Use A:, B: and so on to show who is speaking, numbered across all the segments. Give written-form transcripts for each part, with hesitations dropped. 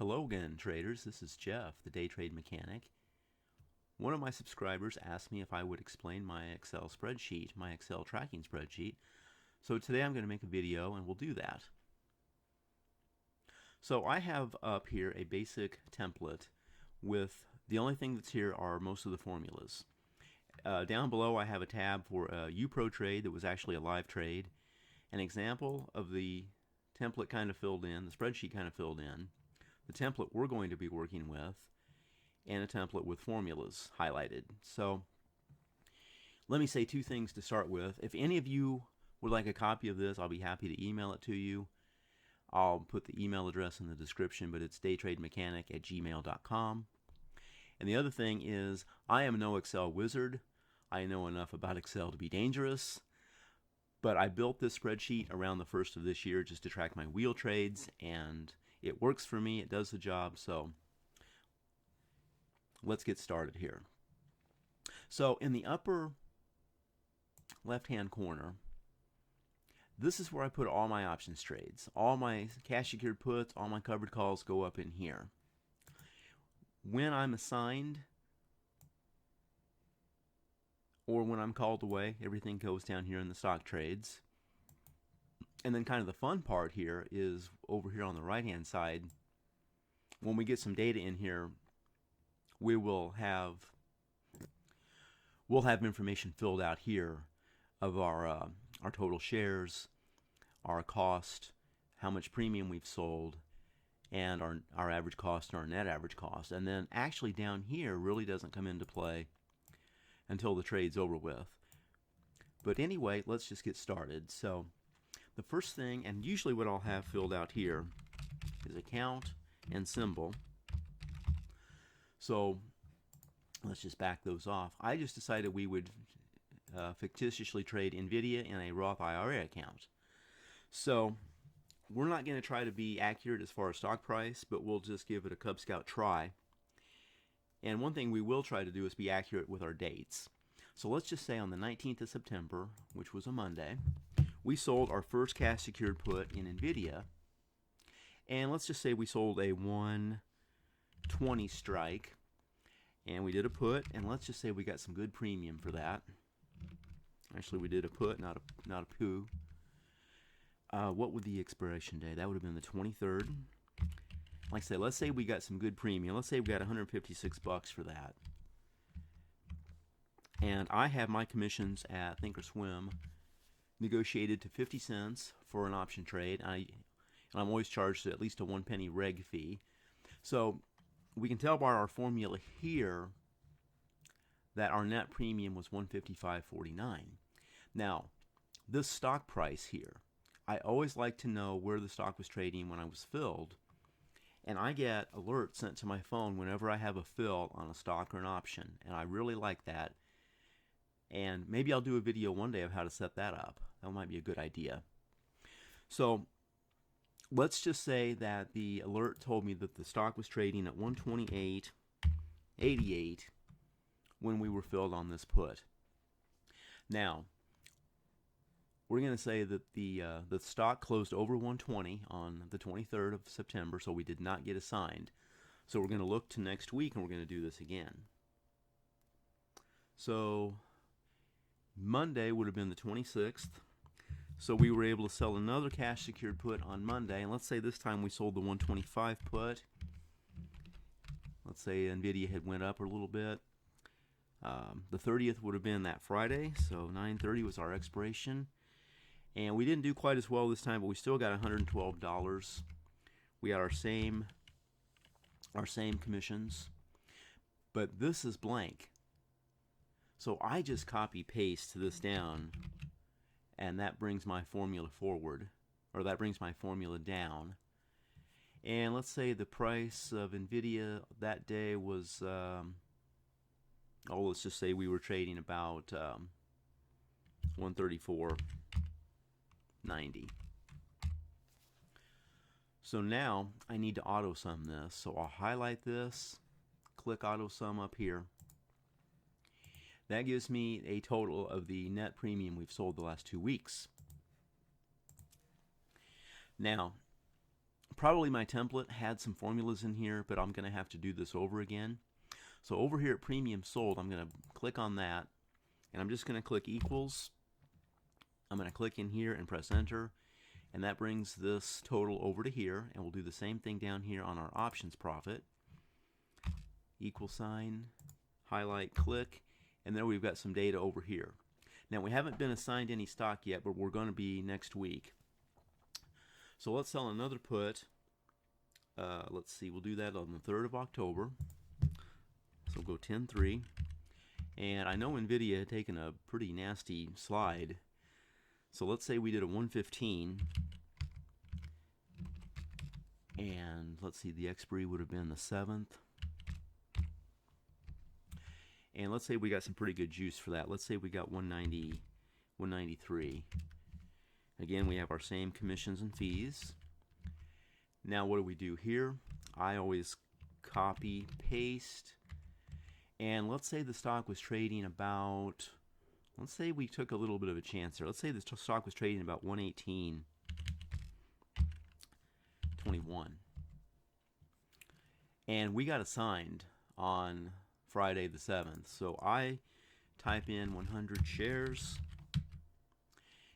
A: Hello again, traders. This is Jeff, the day trade mechanic. One of my subscribers asked me if I would explain my Excel spreadsheet, my Excel tracking spreadsheet. So today I'm going to make a video and we'll do that. So I have up here a basic template with the only thing that's here are most of the formulas. Down below I have a tab for a UPro trade that was actually a live trade, an example of the template kind of filled in, the spreadsheet kind of filled in, the template we're going to be working with, and a template with formulas highlighted. So let me say two things to start with. If any of you would like a copy of this, I'll be happy to email it to you. I'll put the email address in the description, but it's daytrademechanic@gmail.com. And the other thing is, I am no Excel wizard. I know enough about Excel to be dangerous, but I built this spreadsheet around the first of this year just to track my wheel trades, and it works for me. It does the job. So let's get started here. So in the upper left-hand corner, this is where I put all my options trades. All my cash secured puts, all my covered calls go up in here. When I'm assigned or when I'm called away, everything goes down here in the stock trades. And then kind of the fun part here is over here on the right hand side. When we get some data in here, we'll have information filled out here of our total shares, our cost, how much premium we've sold, and our average cost and our net average cost. And then actually down here really doesn't come into play until the trade's over with. But anyway, let's just get started. So the first thing, and usually what I'll have filled out here, is account and symbol. So let's just back those off. I just decided we would fictitiously trade NVDA in a Roth IRA account. So we're not going to try to be accurate as far as stock price, but we'll just give it a Cub Scout try. And one thing we will try to do is be accurate with our dates. So let's just say on the 19th of September, which was a Monday, we sold our first cash secured put in NVIDIA. And let's just say we sold a 120 strike. And we did a put, and let's just say we got some good premium for that. Actually, we did a put, not a poo. What would the expiration day? That would have been the 23rd. Like I said, let's say we got some good premium. Let's say we got 156 bucks for that. And I have my commissions at Thinkorswim negotiated to 50 cents for an option trade. And I'm always charged at least a 1 penny reg fee. So we can tell by our formula here that our net premium was 155.49. Now, this stock price here, I always like to know where the stock was trading when I was filled, and I get alerts sent to my phone whenever I have a fill on a stock or an option, and I really like that. And maybe I'll do a video one day of how to set that up. That might be a good idea. So let's just say that the alert told me that the stock was trading at 128.88 when we were filled on this put. Now, we're going to say that the stock closed over 120 on the 23rd of September, so we did not get assigned. So we're going to look to next week, and we're going to do this again. So Monday would have been the 26th. So we were able to sell another cash secured put on Monday, and let's say this time we sold the 125 put. Let's say NVIDIA had went up a little bit. The 30th would have been that Friday, so 9:30 was our expiration. And we didn't do quite as well this time, but we still got $112. We got our same commissions, but this is blank. So I just copy paste this down, and that brings my formula forward, or that brings my formula down. And let's say the price of NVIDIA that day was, let's just say we were trading about 134.90. So now I need to auto sum this. So I'll highlight this, click auto sum up here. That gives me a total of the net premium we've sold the last 2 weeks. Now, Probably my template had some formulas in here, but I'm going to have to do this over again. So over here at premium sold, I'm going to click on that, and I'm just going to click equals. I'm going to click in here and press enter, and that brings this total over to here, and we'll do the same thing down here on our options profit. Equal sign, highlight, click, and there we've got some data over here. Now we haven't been assigned any stock yet, but we're going to be next week. So let's sell another put. Let's see, we'll do that on the 3rd of October. So we'll go 10-3. And I know NVIDIA had taken a pretty nasty slide. So let's say we did a 115. And let's see, the expiry would have been the 7th. And let's say we got some pretty good juice for that. Let's say we got 190, 193. Again, we have our same commissions and fees. Now what do we do here? I always copy, paste, and let's say the stock was trading about, let's say we took a little bit of a chance there. Let's say the stock was trading about 118.21. And we got assigned on Friday the 7th. So I type in 100 shares.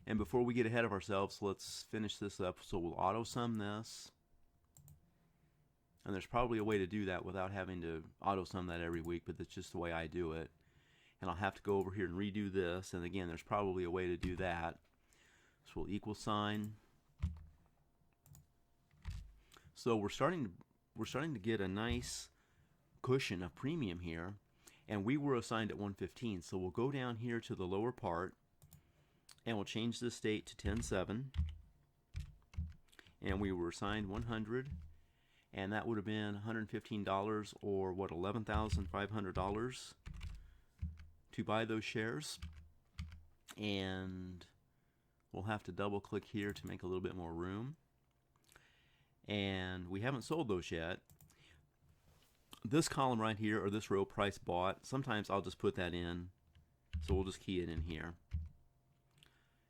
A: And before we get ahead of ourselves, let's finish this up. So we'll auto sum this. And there's probably a way to do that without having to auto sum that every week, but that's just the way I do it. And I'll have to go over here and redo this. And again, there's probably a way to do that. So we'll equal sign. So we're starting to get a nice cushion of premium here, and we were assigned at 115. So we'll go down here to the lower part, and we'll change this date to 10-7, and we were assigned 100, and that would have been $115, or what, $11,500 to buy those shares. And we'll have to double click here to make a little bit more room, and we haven't sold those yet. This column right here, or this row, price bought, sometimes I'll just put that in, so we'll just key it in here.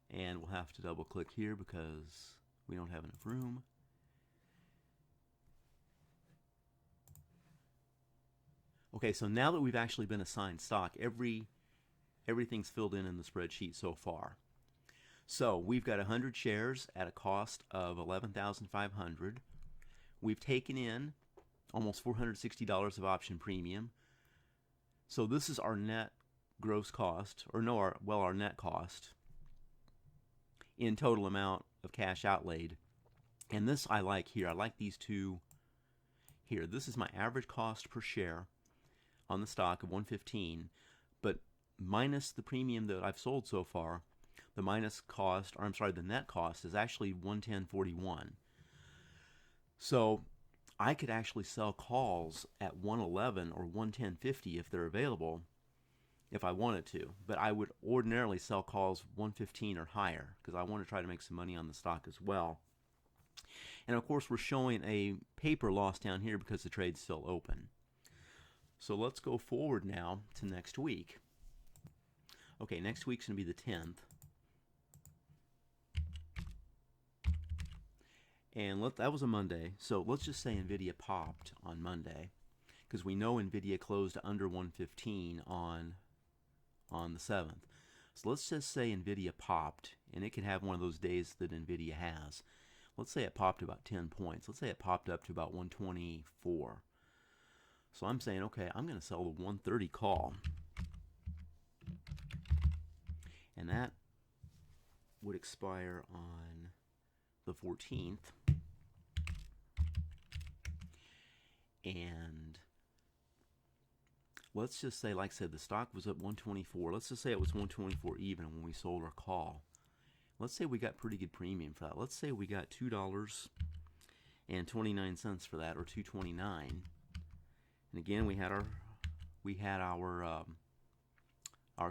A: And we'll have to double click here because we don't have enough room. Okay, so now that we've actually been assigned stock, everything's filled in the spreadsheet so far. So we've got 100 shares at a cost of $11,500. We've taken in almost $460 of option premium. So this is our net gross cost, or no, our net cost in total amount of cash outlaid. And this I like here. I like these two here. This is my average cost per share on the stock of 115, but minus the premium that I've sold so far, the net cost is actually 110.41. So I could actually sell calls at 111 or 110.50 if they're available, if I wanted to. But I would ordinarily sell calls 115 or higher because I want to try to make some money on the stock as well. And of course, we're showing a paper loss down here because the trade's still open. So let's go forward now to next week. Okay, next week's going to be the 10th. And that was a Monday, so let's just say NVIDIA popped on Monday, because we know NVIDIA closed under 115 on the 7th. So let's just say NVIDIA popped, and it can have one of those days that NVIDIA has. Let's say it popped about 10 points. Let's say it popped up to about 124. So I'm saying, okay, I'm going to sell the 130 call. And that would expire on the 14th. And let's just say, like I said, the stock was at 124. Let's just say it was 124 even when we sold our call. Let's say we got pretty good premium for that. Let's say we got $2.29 for that, or $2.29. And again, we had our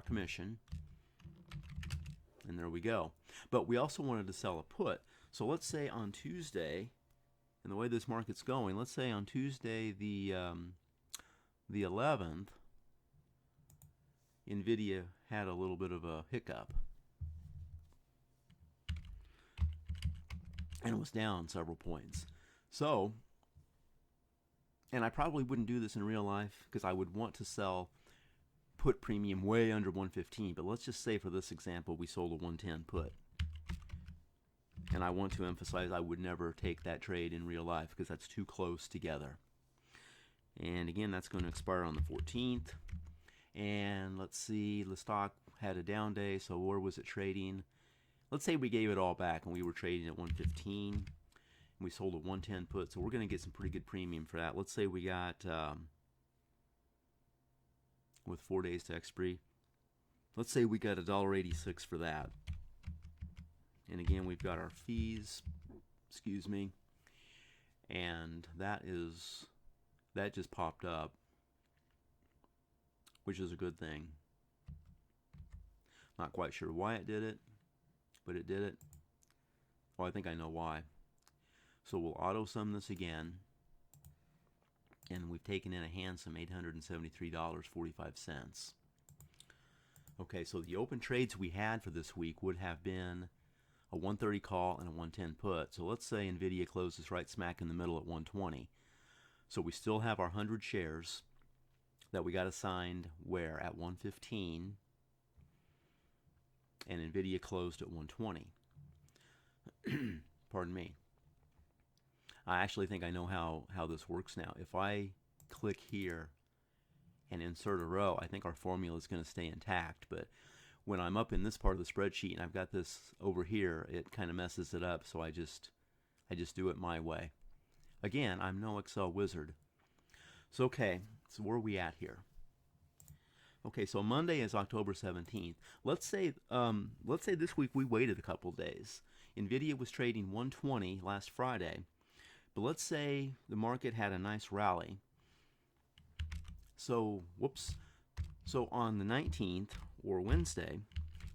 A: commission, and there we go. But we also wanted to sell a put. So let's say on Tuesday, and the way this market's going, let's say on Tuesday the 11th, NVIDIA had a little bit of a hiccup, and it was down several points. So, and I probably wouldn't do this in real life because I would want to sell put premium way under 115, but let's just say for this example we sold a 110 put. And I want to emphasize I would never take that trade in real life because that's too close together. And again, that's going to expire on the 14th. And let's see, the stock had a down day, so where was it trading? Let's say we gave it all back and we were trading at 115. And we sold a 110 put, so we're going to get some pretty good premium for that. Let's say we got, with 4 days to expiry, let's say we got $1.86 for that. And again, we've got our fees, excuse me, and that just popped up, which is a good thing. Not quite sure why it did it, but it did it. Well, I think I know why. So we'll auto sum this again, and we've taken in a handsome $873.45. Okay, so the open trades we had for this week would have been a 130 call and a 110 put. So let's say NVIDIA closes right smack in the middle at 120. So we still have our 100 shares that we got assigned where? At 115. And NVIDIA closed at 120. Pardon me. I actually think I know how this works now. If I click here and insert a row, I think our formula is going to stay intact. But when I'm up in this part of the spreadsheet and I've got this over here, it kind of messes it up. So I just do it my way. Again, I'm no Excel wizard. So okay, so where are we at here? Okay, so Monday is October 17th. Let's say this week we waited a couple days. NVIDIA was trading 120 last Friday, but let's say the market had a nice rally. So, So on the 19th, or Wednesday,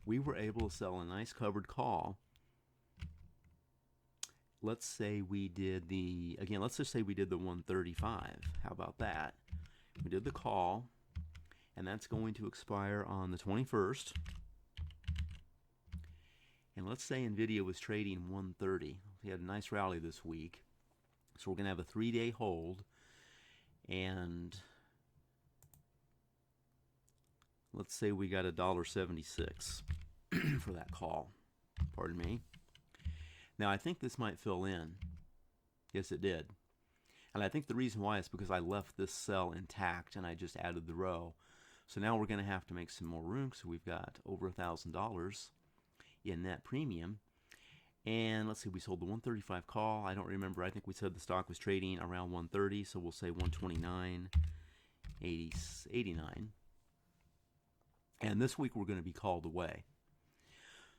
A: we were able to sell a nice covered call. Let's say we did let's just say we did the 135. How about that? We did the call, and that's going to expire on the 21st. And let's say NVIDIA was trading 130. We had a nice rally this week. So we're going to have a 3-day hold. And let's say we got $1.76 for that call. Pardon me. Now, I think this might fill in. Yes, it did. And I think the reason why is because I left this cell intact and I just added the row. So now we're going to have to make some more room. So we've got over $1,000 in net premium. And let's see, we sold the 135 call. I don't remember. I think we said the stock was trading around 130. So we'll say 129.89. And this week we're going to be called away.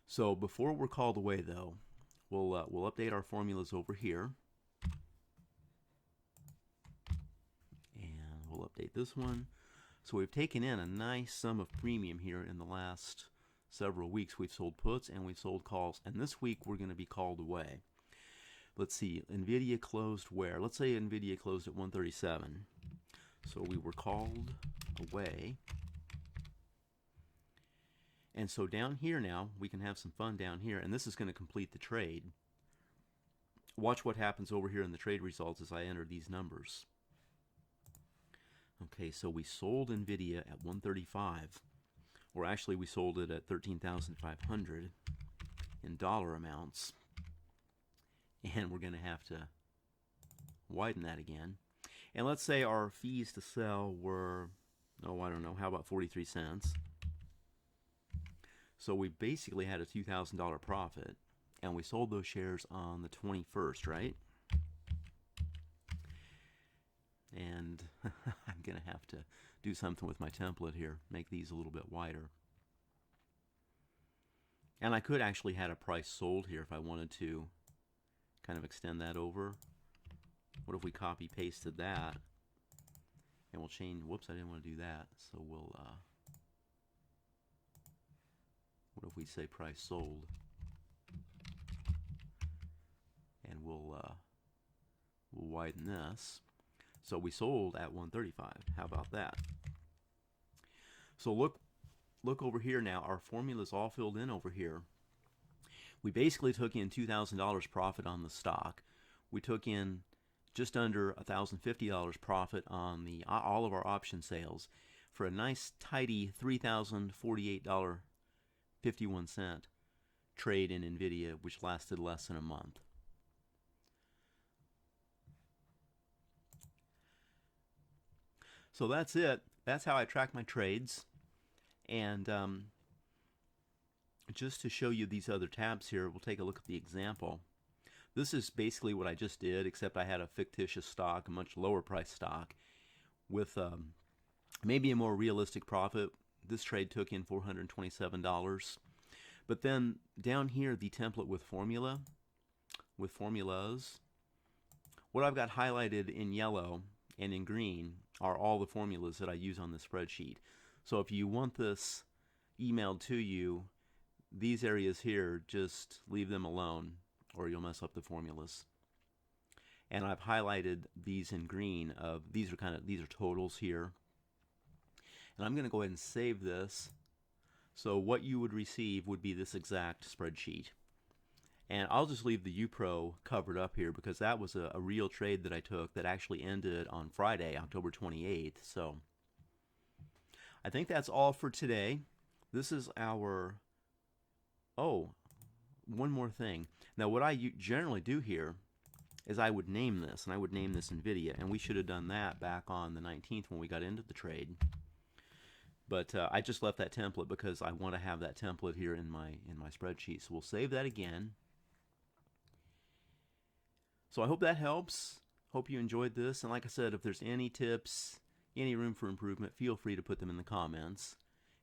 A: So before we're called away, though, we'll update our formulas over here. And we'll update this one. So we've taken in a nice sum of premium here in the last several weeks. We've sold puts and we've sold calls. And this week we're going to be called away. Let's see, NVIDIA closed where? Let's say NVIDIA closed at 137. So we were called away. And so down here now, we can have some fun down here, and this is going to complete the trade. Watch what happens over here in the trade results as I enter these numbers. Okay, so we sold NVIDIA at 135, or actually we sold it at 13,500 in dollar amounts. And we're going to have to widen that again. And let's say our fees to sell were, I don't know, how about 43 cents? So we basically had a $2,000 profit, and we sold those shares on the 21st, right? And I'm going to have to do something with my template here, make these a little bit wider. And I could actually had a price sold here if I wanted to kind of extend that over. What if we copy pasted that, and we'll change, whoops, I didn't want to do that. So we'll, what if we say price sold? And we'll widen this. So we sold at 135. How about that? So look over here now. Our formula's all filled in over here. We basically took in $2,000 profit on the stock. We took in just under $1,050 profit on all of our option sales for a nice tidy $3,048.51 trade in NVIDIA, which lasted less than a month. So that's it. That's how I track my trades. And just to show you these other tabs here, we'll take a look at the example. This is basically what I just did, except I had a fictitious stock, a much lower price stock, with maybe a more realistic profit. This trade took in $427. But then down here, the template with formulas, what I've got highlighted in yellow and in green are all the formulas that I use on the spreadsheet. So if you want this emailed to you, these areas here, just leave them alone or you'll mess up the formulas. And I've highlighted these in green. These are totals here. And I'm going to go ahead and save this. So what you would receive would be this exact spreadsheet. And I'll just leave the UPRO covered up here because that was a real trade that I took that actually ended on Friday, October 28th. So I think that's all for today. This is our... Oh, one more thing. Now what I generally do here is I would name this, and I would name this NVIDIA, and we should have done that back on the 19th when we got into the trade. But I just left that template because I want to have that template here in my spreadsheet. So we'll save that again. So I hope that helps. Hope you enjoyed this. And like I said, if there's any tips, any room for improvement, feel free to put them in the comments.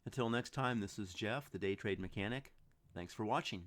A: Until next time, this is Jeff, the Day Trade Mechanic. Thanks for watching.